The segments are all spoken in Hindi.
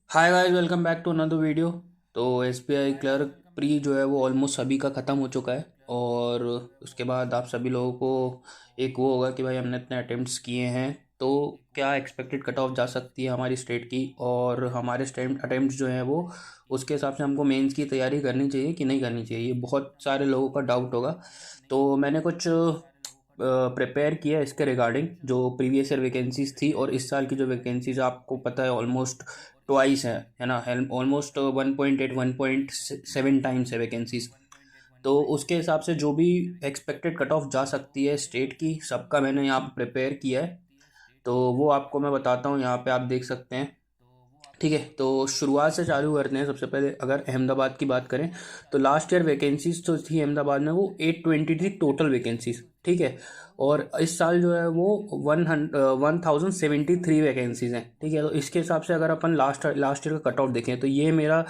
Hi guys, welcome back to another video. तो एसबीआई क्लर्क प्री जो है वो ऑलमोस्ट सभी का ख़त्म हो चुका है। और उसके बाद आप सभी लोगों को एक वो होगा कि भाई हमने इतने अटेम्प्ट्स किए हैं, तो क्या एक्सपेक्टेड कट ऑफ जा सकती है हमारी स्टेट की, और हमारे स्टेट अटेम्प्ट्स जो हैं वो उसके हिसाब से हमको मेंस की तैयारी करनी चाहिए कि नहीं करनी चाहिए, ये बहुत सारे लोगों का डाउट होगा। तो मैंने कुछ प्रिपेयर किया इसके रिगार्डिंग, जो प्रीवियस ईयर वैकेंसीज थी और इस साल की जो वैकेंसीज आपको पता है ऑलमोस्ट ट्वाइस है ना, ऑलमोस्ट 1.8 1.7 टाइम्स है वैकेंसीज। तो उसके हिसाब से जो भी एक्सपेक्टेड कट ऑफ जा सकती है स्टेट की, सबका मैंने यहाँ पे प्रिपेयर किया है। तो वो आपको मैं बताता हूँ, यहाँ पे आप देख सकते हैं। ठीक है, तो शुरुआत से चालू करते हैं। सबसे पहले अगर अहमदाबाद की बात करें तो लास्ट ईयर वैकेंसीज जो थी अहमदाबाद में वो 820 थी टोटल वैकेंसीज। ठीक है, और इस साल जो है वो 1073 वैकेंसीज हैं। ठीक है, तो इसके हिसाब से अगर अपन लास्ट लास्ट ईयर का कट ऑफ देखें तो ये मेरा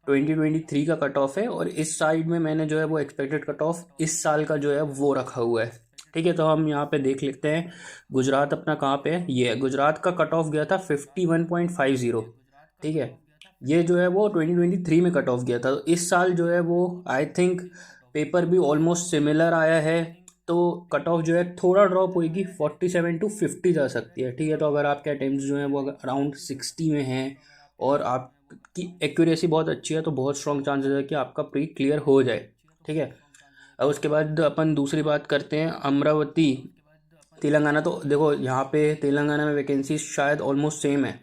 2023 का कट ऑफ है, और इस साइड में मैंने जो है वो एक्सपेक्टेड कट ऑफ इस साल का जो है वो रखा हुआ है। ठीक है, तो हम यहाँ पे देख लेते हैं गुजरात अपना कहाँ पे है। ये है, गुजरात का कट ऑफ गया था 51.50। ठीक है, ये जो है वो 2023 में कट ऑफ गया था। तो इस साल जो है वो आई थिंक पेपर भी ऑलमोस्ट सिमिलर आया है। तो कट ऑफ जो है थोड़ा ड्रॉप होगी, 47 to 50 जा सकती है। ठीक है, तो अगर आपके अटेम्प्ट जो हैं वो अगर अराउंड 60 में हैं और आपकी एक्यूरेसी बहुत अच्छी है तो बहुत स्ट्रॉन्ग चांसेस है कि आपका प्री क्लियर हो जाए। ठीक है, अब उसके बाद अपन दूसरी बात करते हैं अमरावती तेलंगाना। तो देखो यहाँ पे तेलंगाना में वैकेंसी शायद ऑलमोस्ट सेम है।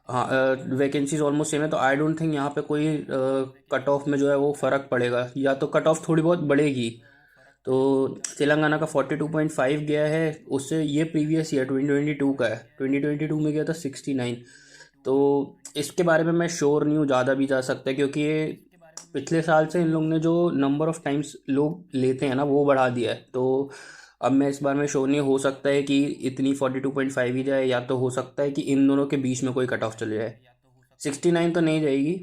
हाँ, वैकेंसीज ऑलमोस्ट सेम है, तो आई डोंट थिंक यहाँ पे कोई कट ऑफ में जो है वो फ़र्क पड़ेगा, या तो कट ऑफ थोड़ी बहुत बढ़ेगी। तो तेलंगाना का 42.5 गया है, उससे ये प्रीवियस ईयर 2022 का है, 2022 में गया था 69। तो इसके बारे में मैं श्योर नहीं हूँ, ज़्यादा भी जा सकता है, क्योंकि ये पिछले साल से इन लोग ने जो नंबर ऑफ़ टाइम्स लोग लेते हैं ना वो बढ़ा दिया है। तो अब मैं इस बार में श्योर नहीं, हो सकता है कि इतनी 42.5 ही जाए, या तो हो सकता है कि इन दोनों के बीच में कोई कट ऑफ चले जाए। 69 तो नहीं जाएगी,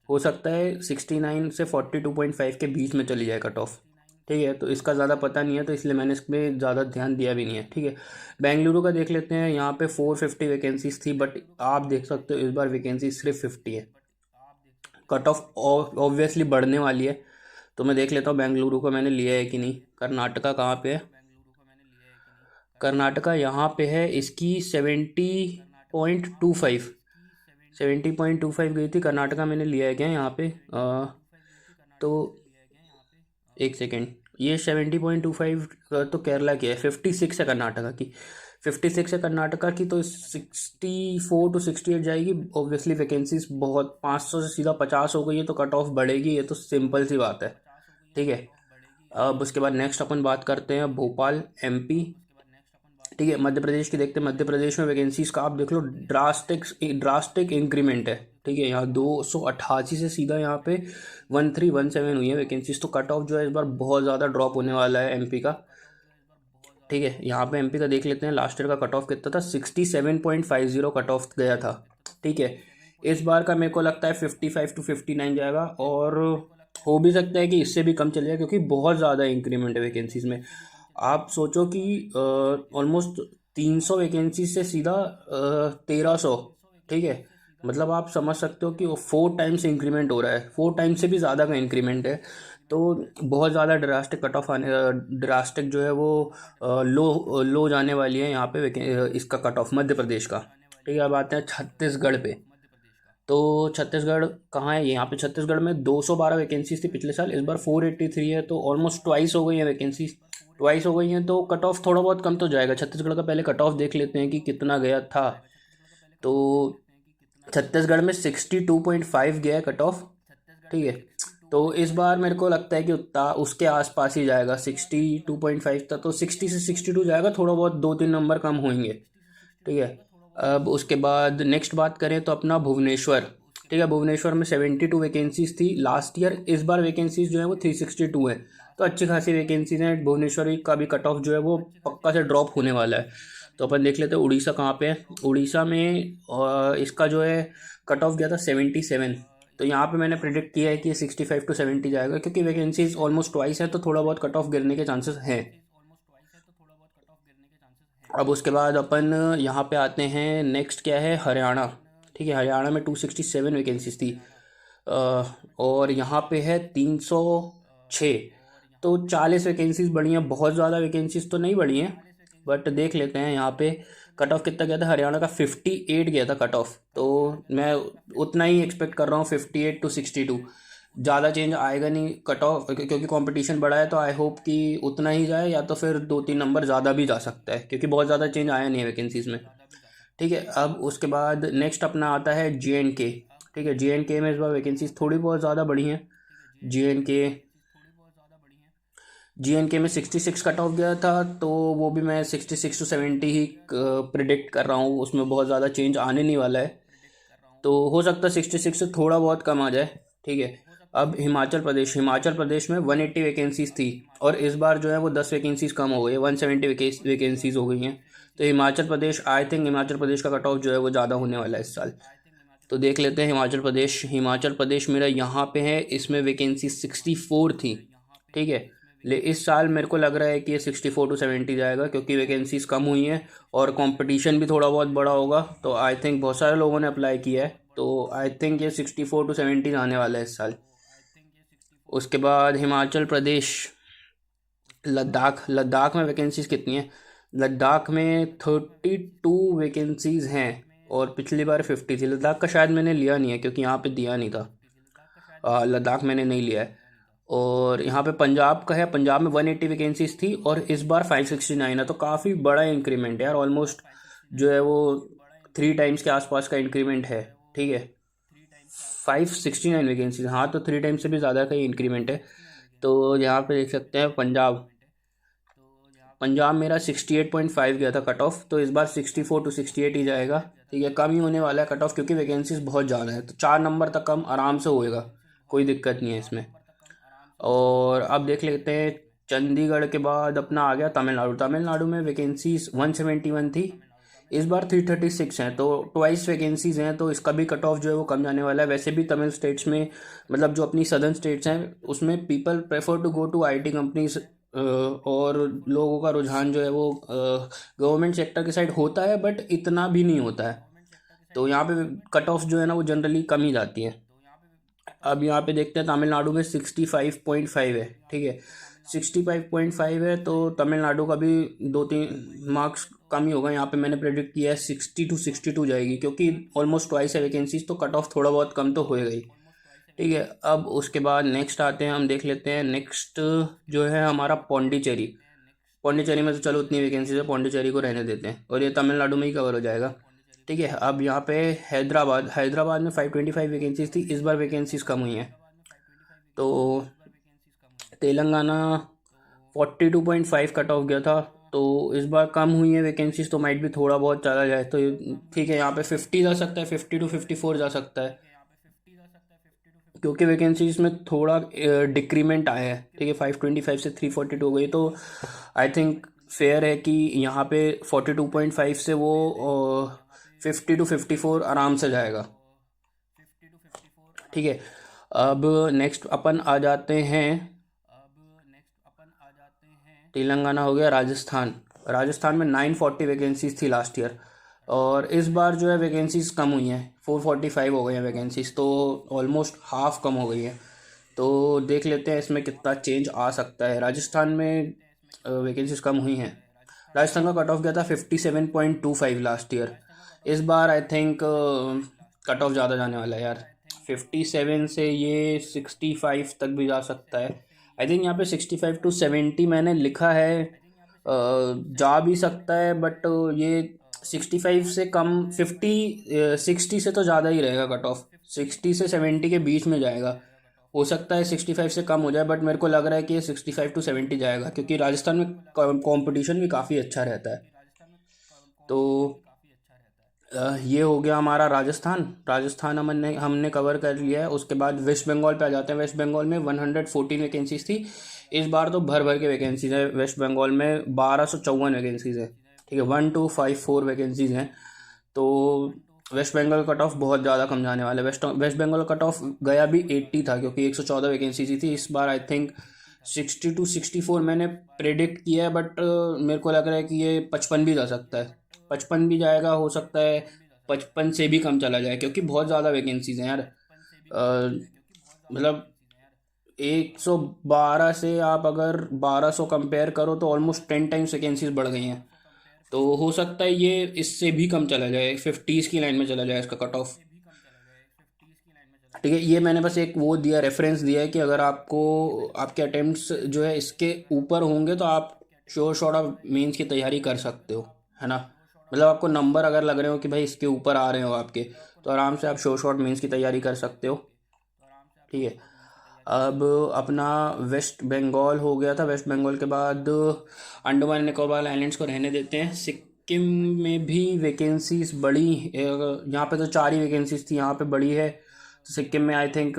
हो सकता है 69 से 42.5 के बीच में चली जाए कट ऑफ। ठीक है, तो इसका ज़्यादा पता नहीं है, तो इसलिए मैंने इसमें ज़्यादा ध्यान दिया भी नहीं है। ठीक है, बेंगलुरु का देख लेते हैं। यहाँ पे 450 वैकेंसीज थी, बट आप देख सकते हो इस बार वैकेंसी सिर्फ 50 है। कट ऑफ ऑब्वियसली बढ़ने वाली है। तो मैं देख लेता हूँ बेंगलुरु को मैंने लिया है कि नहीं। कर्नाटका कहाँ पे है? कर्नाटका यहाँ पे है, इसकी 70.25, 70.25 गई थी कर्नाटका, मैंने लिया है क्या यहाँ पे? तो एक सेकेंड, ये 70.25 तो केरला की है, 56 है कर्नाटका की। 56 है कर्नाटका की, तो 64 to 68 जाएगी। ऑब्वियसली वैकेंसीज बहुत 500 से सीधा 50 हो गई है, तो कट ऑफ बढ़ेगी, ये तो सिंपल सी बात है। ठीक है, अब उसके बाद नेक्स्ट अपन बात करते हैं भोपाल एमपी। ठीक है, मध्य प्रदेश की देखते हैं। मध्य प्रदेश में वैकेंसीज का आप देख लो, ड्रास्टिक ड्रास्टिक इंक्रीमेंट है। ठीक है, यहाँ 288 से सीधा यहाँ पे 1317 हुई है वैकेंसीज। तो कट ऑफ जो है इस बार बहुत ज़्यादा ड्रॉप होने वाला है एमपी का। ठीक है, यहाँ पे एमपी का देख लेते हैं, लास्ट ईयर का कट ऑफ कितना था, 67.50 कट ऑफ गया था। ठीक है, इस बार का मेरे को लगता है 55 to 59 जाएगा, और हो भी सकता है कि इससे भी कम चले जाए, क्योंकि बहुत ज़्यादा इंक्रीमेंट है वैकेंसीज में। आप सोचो कि ऑलमोस्ट 300 वैकेंसी से सीधा 1300। ठीक है, मतलब आप समझ सकते हो कि वो 4 टाइम्स इंक्रीमेंट हो रहा है, 4 टाइम्स से भी ज़्यादा का इंक्रीमेंट है। तो बहुत ज़्यादा ड्रास्टिक कट ऑफ आने, ड्रास्टिक जो है वो लो जाने वाली है यहाँ पे इसका कट ऑफ मध्य प्रदेश का। ठीक है, अब आते हैं छत्तीसगढ़ पे। तो छत्तीसगढ़ कहाँ है? यहाँ पे छत्तीसगढ़ में 212 वैकेंसीज थी पिछले साल, इस बार 483 है, तो ऑलमोस्ट ट्वाइस हो गई है वैकेंसी, ट्वाइस हो गई हैं। तो कट ऑफ थोड़ा बहुत कम तो जाएगा। छत्तीसगढ़ का पहले कट ऑफ देख लेते हैं कि कितना गया था। तो छत्तीसगढ़ में 62.5 गया है कट ऑफ। ठीक है, तो इस बार मेरे को लगता है कि उतना उसके आसपास ही जाएगा, 62.5 था, तो 60 से 62 जाएगा, थोड़ा बहुत 2-3 नंबर कम होंगे। ठीक है, अब उसके बाद नेक्स्ट बात करें तो अपना भुवनेश्वर। ठीक है, भुवनेश्वर में 72 वैकेंसीज थी लास्ट ईयर, इस बार वैकेंसीज जो है वो 362 है। तो अच्छी खासी वैकेंसीज हैं। भुवनेश्वर का भी कट ऑफ जो है वो पक्का से ड्रॉप होने वाला है। तो अपन देख लेते हैं उड़ीसा कहाँ पे है। उड़ीसा में इसका जो है कट ऑफ गया था 77। तो यहाँ पे मैंने प्रिडिक्ट किया है कि 65 to 70 जाएगा, क्योंकि वैकेंसीज ऑलमोस्ट ट्वाइस है, तो थोड़ा बहुत कट ऑफ गिरने के चांसेस हैं। अब उसके बाद अपन यहाँ पे आते हैं, नेक्स्ट क्या है, हरियाणा। ठीक है, हरियाणा में 267 वैकेंसीज थी। और यहाँ पे है 306। तो 40 वैकेंसीज बढ़ी हैं, बहुत ज़्यादा वैकेंसीज तो नहीं बढ़ी हैं, बट देख लेते हैं। यहाँ पे कट ऑफ कितना गया था, हरियाणा का 58 गया था कट ऑफ। तो मैं उतना ही एक्सपेक्ट कर रहा हूँ, 58 to 62। ज़्यादा चेंज आएगा नहीं कट ऑफ, क्योंकि कंपटीशन बढ़ा है। तो आई होप कि उतना ही जाए, या तो फिर 2-3 नंबर ज़्यादा भी जा सकता है, क्योंकि बहुत ज़्यादा चेंज आया नहीं है वैकेंसीज़ में। ठीक है, अब उसके बाद नेक्स्ट अपना आता है JNK। ठीक है, JNK में इस बार वैकेंसीज थोड़ी बहुत ज़्यादा बढ़ी हैं। JNK JNK में 66 कट ऑफ गया था, तो वो भी मैं 66 to 70 ही प्रिडिक्ट कर रहा हूँ, उसमें बहुत ज़्यादा चेंज आने नहीं वाला है। तो हो सकता है 66 से थोड़ा बहुत कम आ जाए। ठीक है, अब हिमाचल प्रदेश में 180 वैकेंसीज थी, और इस बार जो है वो 10 वैकेंसीज कम हो गई है, 170 वैकेंसीज हो गई हैं। तो हिमाचल प्रदेश, आई थिंक हिमाचल प्रदेश का कट ऑफ जो है वो ज़्यादा होने वाला है इस साल। तो देख लेते हैं हिमाचल प्रदेश मेरा यहाँ पे है, इसमें वैकेंसी 64 थी। ठीक है, ले इस साल मेरे को लग रहा है कि ये 64 to 70 जाएगा, क्योंकि वैकेंसीज कम हुई हैं और कंपटीशन भी थोड़ा बहुत बड़ा होगा। तो आई थिंक बहुत सारे लोगों ने अप्लाई किया है, तो आई थिंक ये 64 to 70 आने वाला है इस साल। उसके बाद हिमाचल प्रदेश, लद्दाख में वैकेंसीज कितनी है? लद्दाख में 32 वैकेंसीज हैं, और पिछली बार 50 थी। लद्दाख का शायद मैंने लिया नहीं है, क्योंकि यहाँ पे दिया नहीं था। लद्दाख मैंने नहीं लिया है। और यहाँ पे पंजाब का है, पंजाब में 180 वैकेंसीज थी, और इस बार 569 है। तो काफ़ी बड़ा इंक्रीमेंट है यार, ऑलमोस्ट जो है वो 3 टाइम्स के आसपास का इंक्रीमेंट है। ठीक है, 569 वैकेंसीज, हाँ, तो 3 टाइम्स से भी ज़्यादा का ही इंक्रीमेंट है। तो यहाँ पे देख सकते हैं पंजाब मेरा 68.5 गया था कट ऑफ, तो इस बार 64 to 68 ही जाएगा। ठीक है, कम ही होने वाला है कट ऑफ, क्योंकि वैकेंसीज बहुत ज़्यादा है। तो 4 नंबर तक कम आराम से होएगा, कोई दिक्कत नहीं है इसमें। और अब देख लेते हैं, चंडीगढ़ के बाद अपना आ गया तमिलनाडु में वैकेंसीज 171 थी, इस बार 336 हैं। तो ट्वाइस वैकेंसीज हैं, तो इसका भी कट ऑफ जो है वो कम जाने वाला है। वैसे भी तमिल स्टेट्स में, मतलब जो अपनी सदर्न स्टेट्स हैं, उसमें people prefer to go to IT companies, और लोगों का रुझान जो है वो गवर्नमेंट सेक्टर के साइड होता है, बट इतना भी नहीं होता है। तो यहाँ पे कट ऑफ जो है ना वो जनरली कम ही जाती है। अब यहाँ पे देखते हैं, तमिलनाडु में 65.5 है। ठीक है, 65.5 है, तो तमिलनाडु का भी 2-3 मार्क्स कम ही होगा। यहाँ पे मैंने प्रेडिक्ट किया है 60 to 62 जाएगी, क्योंकि ऑलमोस्ट ट्वाइस है वैकेंसीज, तो कट ऑफ थोड़ा बहुत कम तो होएगा ही। ठीक है, अब उसके बाद नेक्स्ट आते हैं, हम देख लेते हैं नेक्स्ट जो है हमारा पौंडीचेरी में तो चलो उतनी वैकेंसीज है, पौंडीचेरी को रहने देते हैं, और ये तमिलनाडु में ही कवर हो जाएगा। ठीक है, अब यहाँ पे हैदराबाद में 525 वैकेंसीज थी, इस बार वैकेंसीज कम हुई हैं। तो तेलंगाना 42.5 कट ऑफ गया था, तो इस बार कम हुई है वैकेंसीज, तो माइट भी थोड़ा बहुत चला जाए। तो ठीक है, यहाँ पे 50 जा सकता है, 50 to 54 जा सकता है, क्योंकि वैकेंसीज में थोड़ा डिक्रीमेंट आया है। ठीक है, 525 से 342 हो गई, तो आई थिंक फेयर है कि यहाँ पे 42.5 से वो 50 to 54 आराम से जाएगा। ठीक है, अब नेक्स्ट अपन आ जाते हैं, तेलंगाना हो गया, राजस्थान में 940 वैकेंसीज थी लास्ट ईयर, और इस बार जो है वैकेंसीज कम हुई हैं, 445 हो गई हैं वैकेंसीज, तो ऑलमोस्ट हाफ कम हो गई है। तो देख लेते हैं इसमें कितना चेंज आ सकता है। राजस्थान में वैकेंसीज कम हुई हैं। राजस्थान का कट ऑफ गया था 57.25 लास्ट ईयर, इस बार आई थिंक कट ऑफ ज़्यादा जाने वाला है यार। 57 से ये 65 तक भी जा सकता है। आई थिंक यहाँ पे 65 to 70 मैंने लिखा है, जा भी सकता है, बट ये 65 से कम, 60 से तो ज़्यादा ही रहेगा कट ऑफ, 60 से 70 के बीच में जाएगा। हो सकता है 65 से कम हो जाए, बट मेरे को लग रहा है कि ये 65 to 70 जाएगा, क्योंकि राजस्थान में कंपटीशन भी काफ़ी अच्छा रहता है। तो ये हो गया हमारा राजस्थान हमने कवर कर लिया है। उसके बाद वेस्ट बंगाल पे आ जाते हैं। वेस्ट बंगाल में 114 वैकेंसीज थी, इस बार तो भर भर के वैकेंसीज है। वेस्ट बंगाल में 1254 वैकेंसीज है। ठीक है, 1254 वैकेंसीज हैं। तो वेस्ट बंगाल कट ऑफ बहुत ज़्यादा कम जाने वाला है। वेस्ट बंगाल कट ऑफ गया भी 80 था, क्योंकि 114 वैकेंसीज ही थी। इस बार आई थिंक 60 to 64 मैंने प्रेडिक्ट किया है, बट मेरे को लग रहा है कि ये 55 भी जा सकता है, 55 भी जाएगा, हो सकता है 55 से भी कम चला जाए, क्योंकि बहुत ज़्यादा वैकेंसीज़ हैं यार। मतलब 112 से आप अगर 1200 कंपेयर करो तो ऑलमोस्ट 10 टाइम्स वैकेंसीज बढ़ गई हैं। तो हो सकता है ये इससे भी कम चला जाए, 50s की लाइन में चला जाए इसका कट ऑफ। ठीक है, ये मैंने बस एक वो दिया, रेफरेंस दिया है कि अगर आपको आपके अटेम्प्ट्स जो है इसके ऊपर होंगे तो आप श्योर शॉट ऑफ मेंस की तैयारी कर सकते हो, है ना। मतलब आपको नंबर अगर लग रहे हो कि भाई इसके ऊपर आ रहे हो आपके, तो आराम से आप श्योर शॉट मेंस की तैयारी कर सकते हो। ठीक है, अब अपना वेस्ट बंगाल हो गया था। वेस्ट बंगाल के बाद अंडमान निकोबार आइलैंड्स को रहने देते हैं। सिक्किम में भी वैकेंसीज बढ़ी, यहाँ पे तो 4 ही वैकेंसीज थी, यहाँ पे बढ़ी है। तो सिक्किम में आई थिंक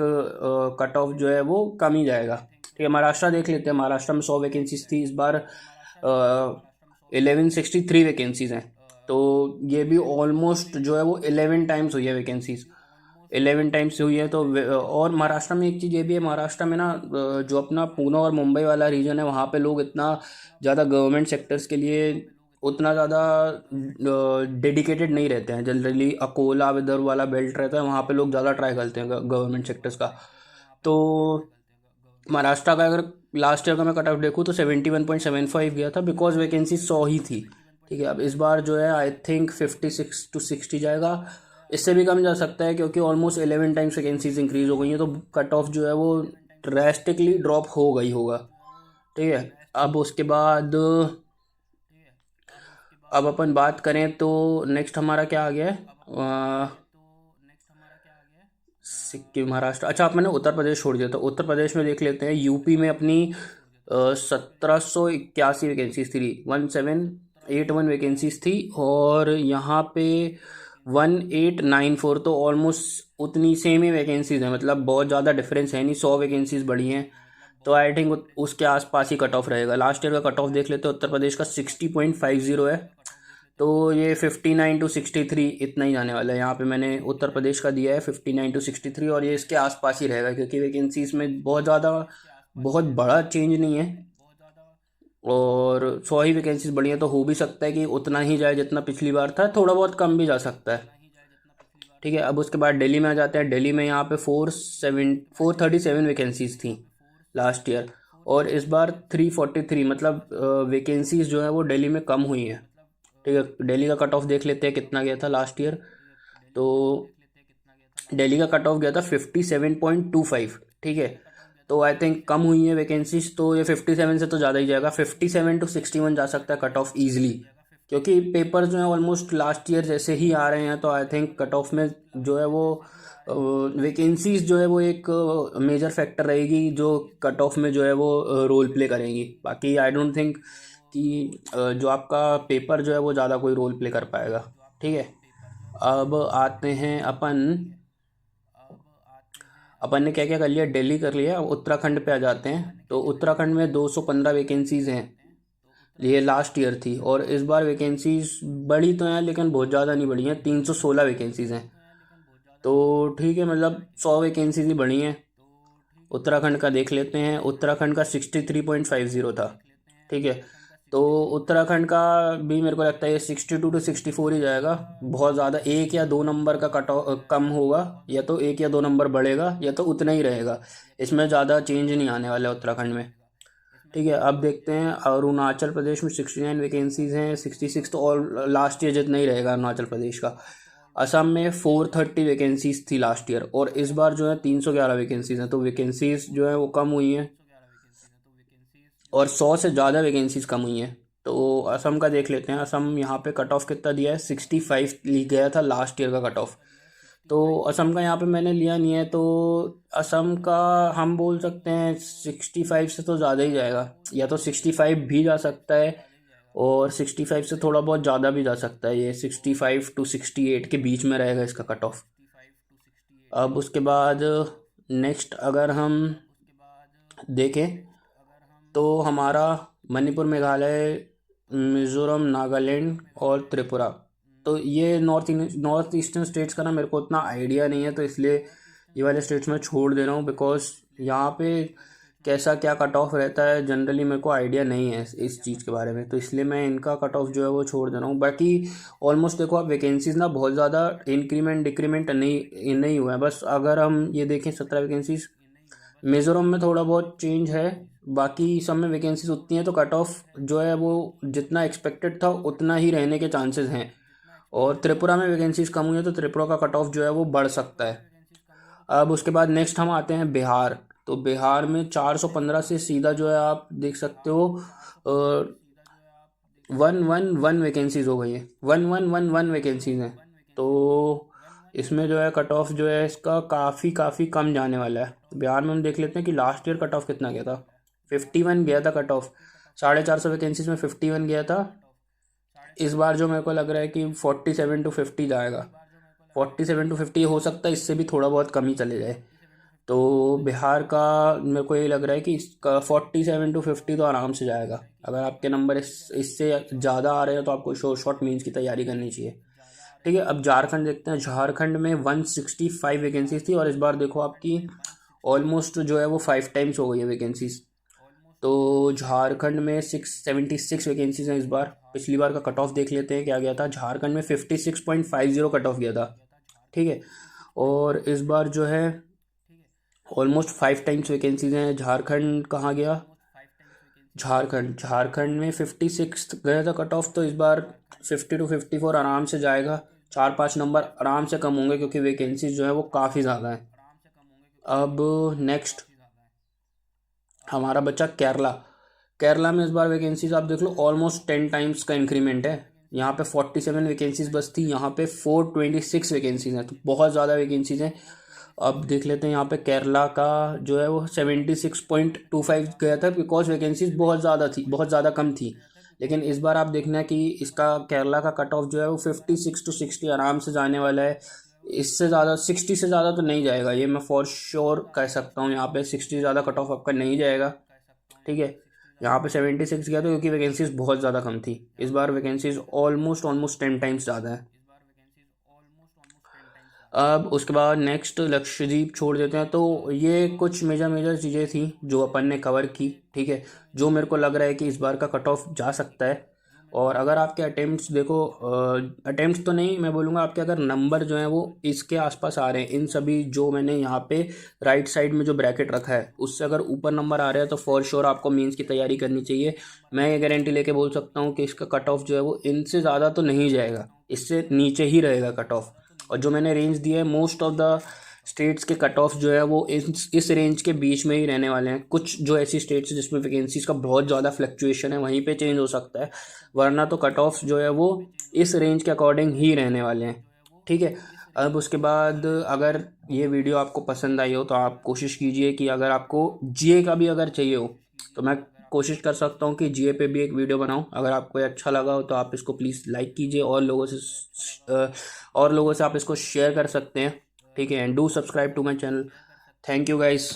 कट ऑफ जो है वो कम ही जाएगा। ठीक है, महाराष्ट्र देख लेते हैं। महाराष्ट्र में 100 वैकेंसीज थी, इस बार 1163 वैकेंसीज हैं। तो ये भी ऑलमोस्ट जो है वो 11 टाइम्स हुई है वैकेंसीज, 11 टाइम्स हुई है। तो और महाराष्ट्र में एक चीज़ ये भी है, महाराष्ट्र में ना जो अपना पुणे और मुंबई वाला रीजन है, वहाँ पे लोग इतना ज़्यादा गवर्नमेंट सेक्टर्स के लिए उतना ज़्यादा डेडिकेटेड नहीं रहते हैं। जनरली अकोला विदर्भ वाला बेल्ट रहता है, वहाँ पे लोग ज़्यादा ट्राई करते हैं गवर्नमेंट सेक्टर्स का। तो महाराष्ट्र का अगर लास्ट ईयर का मैं कट ऑफ देखूँ तो 71.75 गया था, बिकॉज वैकेंसी 100 ही थी। ठीक है, अब इस बार जो है आई थिंक 56 to 60 जाएगा, इससे भी कम जा सकता है, क्योंकि ऑलमोस्ट 11 टाइम्स वैकेंसीज इंक्रीज हो गई हैं, तो कट ऑफ जो है वो ड्रेस्टिकली ड्रॉप हो गई होगा। ठीक है, अब उसके बाद अब अपन बात करें तो नेक्स्ट हमारा क्या आ गया है, सिक्किम, महाराष्ट्र। अच्छा, आप मैंने उत्तर प्रदेश छोड़ दिया, तो उत्तर प्रदेश में देख लेते हैं। यूपी में अपनी 1781 वैकेंसीज थी, 1781 वैकेंसीज थी, और यहाँ पे 1894, तो ऑलमोस्ट उतनी सेम ही वैकेंसीज हैं। मतलब बहुत ज़्यादा डिफरेंस है नहीं, 100 वैकेंसीज बढ़ी हैं। तो आई थिंक उसके आसपास ही कट ऑफ रहेगा। लास्ट ईयर का कट ऑफ देख लेते हैं, उत्तर प्रदेश का 60.50 है। तो ये 59 to 63 इतना ही जाने वाला है। यहाँ पे मैंने उत्तर प्रदेश का दिया है 59 to 63, और ये इसके आसपास ही रहेगा, क्योंकि वैकेंसीज में बहुत ज़्यादा बहुत बड़ा चेंज नहीं है, और 100 ही वैकेंसीज बढ़ी हैं। तो हो भी सकता है कि उतना ही जाए जितना पिछली बार था, थोड़ा बहुत कम भी जा सकता है। ठीक है, अब उसके बाद दिल्ली में आ जाते हैं। दिल्ली में यहाँ पे 437 वैकेंसीज थी लास्ट ईयर, और इस बार 343, मतलब वैकेंसीज जो है वो दिल्ली में कम हुई हैं। ठीक है, दिल्ली का कट ऑफ देख लेते हैं कितना गया था लास्ट ईयर। तो दिल्ली का कट ऑफ गया था 57.25। ठीक है, तो आई थिंक कम हुई है वैकेंसीज, तो ये 57 से तो ज़्यादा ही जाएगा, 57 to 61 जा सकता है कट ऑफ ईजिली, क्योंकि पेपर जो है ऑलमोस्ट लास्ट ईयर जैसे ही आ रहे हैं। तो आई थिंक कट ऑफ में जो है वो वैकेंसीज जो है वो एक मेजर फैक्टर रहेगी, जो कट ऑफ में जो है वो रोल प्ले करेंगी। बाकी आई डोंट थिंक कि जो आपका पेपर जो है वो ज़्यादा कोई रोल प्ले कर पाएगा। ठीक है, अब आते हैं अपन ने क्या क्या कर लिया, दिल्ली कर लिया, अब उत्तराखंड पे आ जाते हैं। तो उत्तराखंड में 215 वैकेंसीज़ हैं, ये लास्ट ईयर थी, और इस बार वैकेंसीज बढ़ी तो हैं लेकिन बहुत ज़्यादा नहीं बढ़ी हैं, 316 वैकेंसीज़ हैं। तो ठीक है, मतलब 100 वैकेंसीज ही बढ़ी हैं। उत्तराखंड का देख लेते हैं, उत्तराखंड का 63.50 था। ठीक है, तो उत्तराखंड का भी मेरे को लगता है ये 62 to 64 ही जाएगा। बहुत ज़्यादा 1 या 2 नंबर का कट कम होगा, या तो 1 या 2 नंबर बढ़ेगा, या तो उतना ही रहेगा। इसमें ज़्यादा चेंज नहीं आने वाला है उत्तराखंड में। ठीक है, अब देखते हैं अरुणाचल प्रदेश में 69 वैकेंसीज़ हैं, 66, तो और लास्ट ईयर जितना ही रहेगा अरुणाचल प्रदेश का। असम में 430 वैकेंसीज थी लास्ट ईयर, और इस बार जो है 311 वैकेंसीज हैं। तो वैकेंसीज जो है वो कम हुई हैं, और 100 से ज़्यादा वैकेंसीज कम हुई हैं। तो असम का देख लेते हैं। असम यहाँ पे कट ऑफ कितना दिया है, 65 गया था लास्ट ईयर का कट ऑफ। तो असम का यहाँ पे मैंने लिया नहीं है, तो असम का हम बोल सकते हैं 65 से तो ज़्यादा ही जाएगा, या तो 65 भी जा सकता है, और 65 से थोड़ा बहुत ज़्यादा भी जा सकता है। ये 65 to 68 के बीच में रहेगा इसका कट ऑफ। अब उसके बाद नेक्स्ट अगर हम देखें तो हमारा मणिपुर, मेघालय, मिज़ोरम, नागालैंड और त्रिपुरा। तो ये नॉर्थ ईस्टर्न स्टेट्स का ना मेरे को उतना आइडिया नहीं है, तो इसलिए ये वाले स्टेट्स मैं छोड़ दे रहा हूँ, बिकॉज यहाँ पे कैसा क्या कट ऑफ रहता है जनरली मेरे को आइडिया नहीं है इस चीज़ के बारे में, तो इसलिए मैं इनका कट ऑफ जो है वो छोड़ दे रहा हूँ। बाकी ऑलमोस्ट देखो आप वैकेंसीज़ ना बहुत ज़्यादा इंक्रीमेंट डिक्रीमेंट नहीं हुआ है। बस अगर हम ये देखें 17 वैकेंसीज़, मिज़ोरम में थोड़ा बहुत चेंज है, बाकी सब में वैकेंसीज उतनी है, तो कट ऑफ जो है वो जितना एक्सपेक्टेड था उतना ही रहने के चांसेस हैं। और त्रिपुरा में वैकेंसीज कम हुई है तो त्रिपुरा का कट ऑफ जो है वो बढ़ सकता है। अब उसके बाद नेक्स्ट हम आते हैं बिहार। तो बिहार में 415 से सीधा जो है आप देख सकते हो 111 वैकेंसीज हो गई है, 1111 वैकेंसीज हैं। तो इसमें जो है कट ऑफ जो है इसका काफ़ी काफ़ी कम जाने वाला है। बिहार में हम देख लेते हैं कि लास्ट ईयर कट ऑफ कितना गया था, 51 गया था कट ऑफ, 450 वैकेंसीज में 51 गया था। इस बार जो मेरे को लग रहा है कि 47 to 50 जाएगा, 47 to 50 हो सकता है, इससे भी थोड़ा बहुत कम ही चले जाए। तो बिहार का मेरे को ये लग रहा है कि इसका 47 to 50 तो आराम से जाएगा। अगर आपके नंबर इससे ज़्यादा आ रहे हैं तो आपको शॉर्ट मीन्स की तैयारी करनी चाहिए। ठीक है, अब झारखंड देखते हैं। झारखंड में 165 वैकेंसीज थी और इस बार देखो आपकी ऑलमोस्ट जो है वो 5 टाइम्स हो गई है वैकेंसीज। तो झारखंड में 676 वैकेंसीज हैं इस बार। पिछली बार का कट ऑफ देख लेते हैं क्या गया था। झारखंड में 56.50 कट ऑफ गया था। ठीक है, और इस बार जो है ऑलमोस्ट 5 टाइम्स वैकेंसीज हैं। झारखंड कहाँ गया, झारखंड में 56 गया था कट ऑफ, तो इस बार 50 to 54 आराम से जाएगा। 4-5 नंबर आराम से कम होंगे क्योंकि वैकेंसीज जो है वो काफ़ी ज़्यादा है। अब नेक्स्ट हमारा बचा केरला। केरला में इस बार वैकेंसीज आप देख लो ऑलमोस्ट 10 टाइम्स का इंक्रीमेंट है। यहाँ पे 47 वैकेंसीज बस थी, यहाँ पे 426 वैकेंसीज हैं, तो बहुत ज़्यादा वैकेंसीज हैं। अब देख लेते हैं यहाँ पे केरला का जो है वो 76.25 गया था बिकॉज वैकेंसीज बहुत ज़्यादा थी, बहुत ज़्यादा कम थी। लेकिन इस बार आप देखना कि इसका केरला का कट ऑफ जो है वो 56 to 60 आराम से जाने वाला है। इससे ज़्यादा 60 से ज़्यादा तो नहीं जाएगा, ये मैं फॉर श्योर कह सकता हूँ। यहाँ पे 60 से ज़्यादा कट ऑफ आपका नहीं जाएगा। ठीक है, यहाँ पे 76 गया था क्योंकि वैकेंसीज बहुत ज़्यादा कम थी। इस बार वैकेंसीज ऑलमोस्ट 10 टाइम्स ज़्यादा है। अब उसके बाद नेक्स्ट लक्षद्वीप छोड़ देते हैं। तो ये कुछ मेजर चीज़ें थी जो अपन ने कवर की। ठीक है, जो मेरे को लग रहा है कि इस बार का कट ऑफ जा सकता है। और अगर आपके अटेम्प्ट्स देखो, अटेम्प्ट्स तो नहीं, मैं बोलूँगा आपके अगर नंबर जो हैं वो इसके आसपास आ रहे हैं, इन सभी जो मैंने यहाँ पे राइट साइड में जो ब्रैकेट रखा है उससे अगर ऊपर नंबर आ रहे हैं तो फॉर श्योर आपको मीन्स की तैयारी करनी चाहिए। मैं ये गारंटी लेके बोल सकता हूँ कि इसका कट ऑफ जो है वो इनसे ज़्यादा तो नहीं जाएगा, इससे नीचे ही रहेगा कट ऑफ। और जो मैंने रेंज दिया है मोस्ट ऑफ द स्टेट्स के कट ऑफ जो है वो इस रेंज के बीच में ही रहने वाले हैं। कुछ जो ऐसी स्टेट्स हैं जिसमें वैकेंसीज का बहुत ज़्यादा फ्लक्चुएशन है वहीं पे चेंज हो सकता है, वरना तो कट ऑफ जो है वो इस रेंज के अकॉर्डिंग ही रहने वाले हैं। ठीक है, अब उसके बाद अगर ये वीडियो आपको पसंद आई हो तो आप कोशिश कीजिए कि अगर आपको जीए का भी अगर चाहिए हो तो मैं कोशिश कर सकता हूँ कि जीए पे भी एक वीडियो बनाऊँ। अगर आपको ये अच्छा लगा हो तो आप इसको प्लीज़ लाइक कीजिए और लोगों से आप इसको शेयर कर सकते हैं। ठीक है, and do subscribe to my channel. Thank you guys.